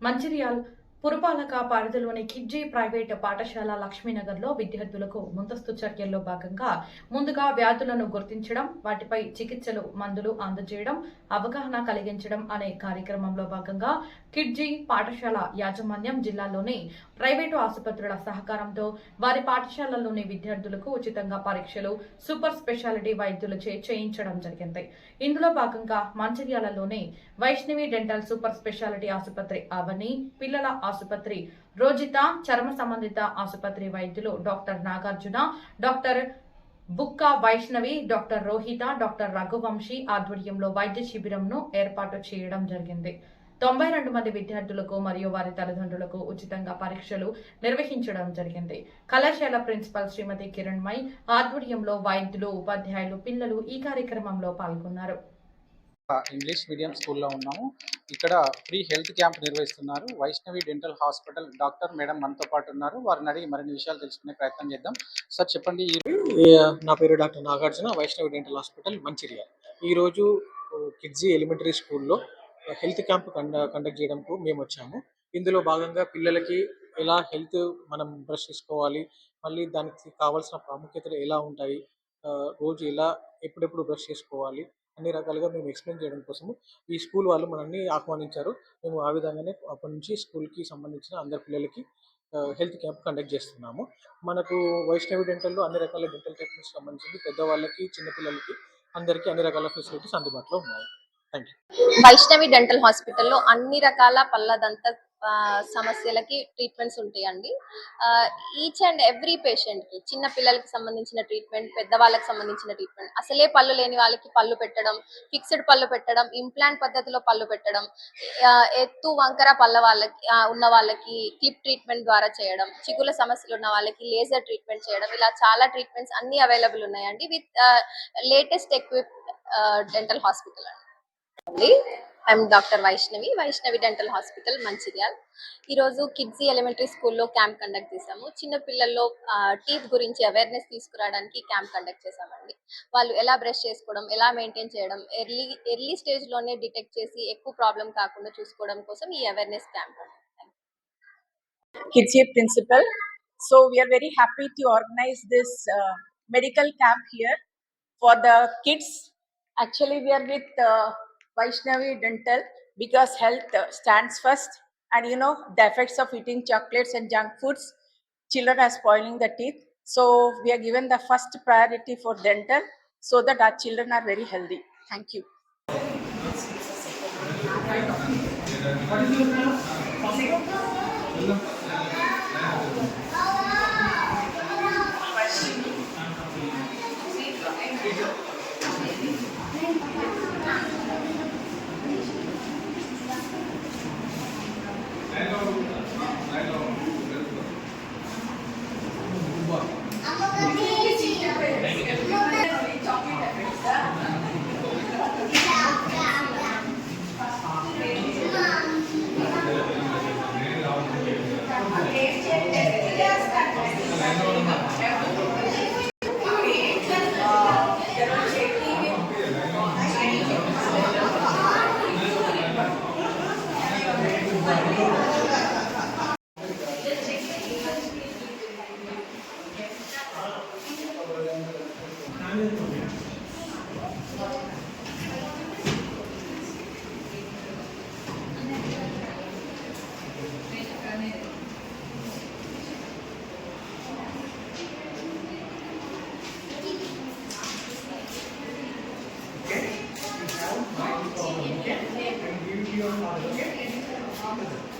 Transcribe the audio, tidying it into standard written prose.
మంచిర్యాల పురపాలక పరిధిలోని కిడ్జీ ప్రైవేట్ పాఠశాల లక్ష్మీనగర్లో విద్యార్థులకు ముందస్తు చర్యల్లో భాగంగా ముందుగా వ్యాధులను గుర్తించడం, వాటిపై చికిత్సలు, మందులు అందజేయడం, అవగాహన కలిగించడం అనే కార్యక్రమంలో భాగంగా కిడ్జీ పాఠశాల యాజమాన్యం జిల్లాలోని ప్రైవేటు ఆసుపత్రుల సహకారంతో వారి పాఠశాలలోని విద్యార్థులకు ఉచితంగా పరీక్షలు, సూపర్ స్పెషాలిటీ వైద్యులచే చేయించడం జరిగింది. ఇందులో భాగంగా మంచిర్యాలలోని వైష్ణవి డెంటల్ సూపర్ స్పెషాలిటీ ఆసుపత్రి అవని, పిల్లల ఆసుపత్రి రోజిత, చర్మ సంబంధిత ఆసుపత్రి వైద్యులు డాక్టర్ నాగార్జున, డాక్టర్ బుక్క వైష్ణవి, డాక్టర్ రోహిత, డాక్టర్ రఘువంశీ ఆధ్వర్యంలో వైద్య శిబిరంను ఏర్పాటు చేయడం జరిగింది. 92 మంది విద్యార్థులకు మరియు వారి తల్లిదండ్రులకు ఉచితంగా పరీక్షలు నిర్వహించడం జరిగింది. కళాశాల ప్రిన్సిపల్ శ్రీమతి కిరణ్మయ్ ఆధ్వర్యంలో వైద్యులు, ఉపాధ్యాయులు, పిల్లలు ఈ కార్యక్రమంలో పాల్గొన్నారు. ఇంగ్లీష్ మీడియం స్కూల్లో ఉన్నాము. ఇక్కడ ఫ్రీ హెల్త్ క్యాంప్ నిర్వహిస్తున్నారు. Vaishnavi dental hospital doctor madam మనతో పాటు ఉన్నారు. వారిని అడిగి మరిన్ని విషయాలు తెలుసుకునే ప్రయత్నం చేద్దాం. సార్ చెప్పండి. నా పేరు doctor Nagarjuna, Vaishnavi dental hospital Mancherial. ఈరోజు కిడ్జీ ఎలిమెంటరీ స్కూల్లో హెల్త్ క్యాంప్ కండక్ట్ చేయడానికి మేము వచ్చాము. ఇందులో భాగంగా పిల్లలకి ఎలా హెల్త్ మనం బ్రష్ చేసుకోవాలి, మళ్ళీ దానికి కావాల్సిన ప్రాముఖ్యతలు ఎలా ఉంటాయి, రోజు ఎలా ఎప్పుడెప్పుడు బ్రష్ చేసుకోవాలి, అన్ని రకాలుగా మేము ఎక్స్ప్లెయిన్ చేయడం కోసము ఈ స్కూల్ వాళ్ళు మనల్ని ఆహ్వానించారు. మేము ఆ విధంగానే అప్పటి నుంచి స్కూల్కి సంబంధించిన అందరి పిల్లలకి హెల్త్ క్యాంప్ కండక్ట్ చేస్తున్నాము. మనకు వైష్ణవి డెంటల్లో అన్ని రకాల డెంటల్ ట్రీట్మెంట్స్ సంబంధించి పెద్దవాళ్ళకి, చిన్నపిల్లలకి అందరికీ అన్ని రకాల ఫెసిలిటీస్ అందుబాటులో ఉన్నాయి. Thank you. వైష్ణవి డెంటల్ హాస్పిటల్లో అన్ని రకాల పళ్ళదంత సమస్యలకి ట్రీట్మెంట్స్ ఉంటాయండి. ఈచ్ అండ్ ఎవ్రీ పేషెంట్కి, చిన్న పిల్లలకి సంబంధించిన ట్రీట్మెంట్, పెద్దవాళ్ళకి సంబంధించిన ట్రీట్మెంట్, అసలే పళ్ళు లేని వాళ్ళకి పళ్ళు పెట్టడం, ఫిక్స్డ్ పళ్ళు పెట్టడం, ఇంప్లాంట్ పద్ధతిలో పళ్ళు పెట్టడం, ఎత్తు వంకర పళ్ళ వాళ్ళకి ఉన్న వాళ్ళకి క్లిప్ ట్రీట్మెంట్ ద్వారా చేయడం, చిగుల సమస్యలు ఉన్న వాళ్ళకి లేజర్ ట్రీట్మెంట్ చేయడం, ఇలా చాలా ట్రీట్మెంట్స్ అన్ని అవైలబుల్ ఉన్నాయండి with latest equipped dental hospital అండి. I am doctor Vaishnavi dental hospital Mancherial. ఈరోజు కిడ్జీ ఎలిమెంటరీ స్కూల్లో క్యాంప్ కండక్ట్ చేసాము. చిన్న పిల్లల్లో టీత్ గురించి అవేర్నెస్ తీసుకురావడానికి క్యాంప్ కండక్ట్ చేసామండి. వాళ్ళు ఎలా బ్రష్ చేసుకోవడం, ఎలా మెయింటైన్ చేయడం, ఎర్లీ స్టేజ్లోనే డిటెక్ట్ చేసి ఎక్కువ ప్రాబ్లం కాకుండా చూసుకోవడం కోసం ఈ awareness camp. Kidsy principal. So we are very happy to organize this medical camp here for the kids. Actually, we are with Vaishnavi Dental because health stands first, and you know the effects of eating chocolates and junk foods, children are spoiling the teeth. So we are given the first priority for dental so that our children are very healthy. Thank you. Okay?